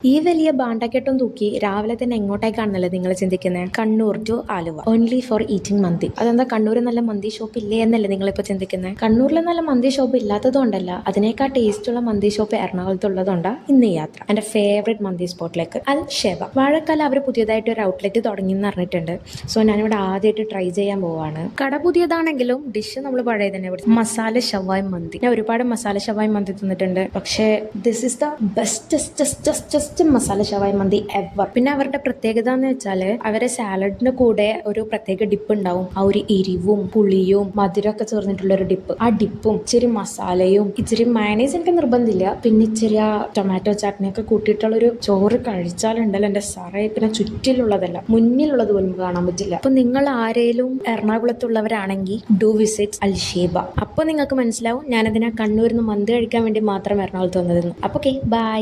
ഈ വലിയ ബാണ്ടക്കെട്ടും തൂക്കി രാവിലെ തന്നെ എങ്ങോട്ടേക്കാണെന്നല്ലേ നിങ്ങൾ ചിന്തിക്കുന്നത്? Kannur to Aluva only for eating mandi. അതെന്താ കണ്ണൂരിൽ നല്ല മന്തി ഷോപ്പ് ഇല്ലേ എന്നല്ലേ നിങ്ങളിപ്പോൾ ചിന്തിക്കുന്നത്? കണ്ണൂരിൽ നല്ല മന്തി ഷോപ്പ് ഇല്ലാത്തതുകൊണ്ടല്ല, അതിനേക്കാൾ ടേസ്റ്റുള്ള മന്തി ഷോപ്പ് എറണാകുളത്തുള്ളതുകൊണ്ടാണ് ഇന്ന് ഈ യാത്ര. എൻ്റെ ഫേവറേറ്റ് മന്തി സ്പോട്ടിലേക്ക്, അൽ ഷേബ. വാഴക്കാല അവർ പുതിയതായിട്ട് ഒരു ഔട്ട്ലെറ്റ് തുടങ്ങിയെന്ന് അറിഞ്ഞിട്ടുണ്ട്. സോ ഞാനിവിടെ ആദ്യമായിട്ട് ട്രൈ ചെയ്യാൻ പോവാണ്. കട പുതിയതാണെങ്കിലും ഡിഷ് നമ്മൾ പഴയ തന്നെ പിടിച്ചു. മസാല ഷവായ് മന്തി. ഞാൻ ഒരുപാട് മസാല ഷവായ് മന്തി തിന്നിട്ടുണ്ട്, പക്ഷേ this is the best masala shawaya mandi ever. പിന്നെ അവരുടെ പ്രത്യേകത എന്ന് വെച്ചാൽ അവരെ സാലഡിന്റെ കൂടെ ഒരു പ്രത്യേക ഡിപ്പ് ഉണ്ടാവും. ആ ഒരു എരിവും പുളിയും മധുരമൊക്കെ ചേർന്നിട്ടുള്ള ഒരു ഡിപ്പ്. ആ ഡിപ്പും ഇച്ചിരി മസാലയും ഇച്ചിരി മയണൈസ് എനിക്ക് നിർബന്ധമില്ല, പിന്നെ ഇച്ചിരി ആ ടൊമാറ്റോ ചട്നിയൊക്കെ കൂട്ടിയിട്ടുള്ളൊരു ചോറ് കഴിച്ചാലുണ്ടല്ലോ എൻ്റെ സാറേ, പിന്നെ ചുറ്റിലുള്ളതല്ല മുന്നിലുള്ളത് പോലും കാണാൻ പറ്റില്ല. അപ്പൊ നിങ്ങൾ ആരേലും എറണാകുളത്തുള്ളവരാണെങ്കിൽ ഡു വിസിറ്റ് അൽ ഷേബ. അപ്പോൾ നിങ്ങൾക്ക് മനസ്സിലാവും ഞാനതിനാ കണ്ണൂരിൽ നിന്ന് മന്തി കഴിക്കാൻ വേണ്ടി മാത്രം എറണാകുളത്ത് വന്നതെന്ന്. അപ്പോൾ ഓക്കെ, ബൈ.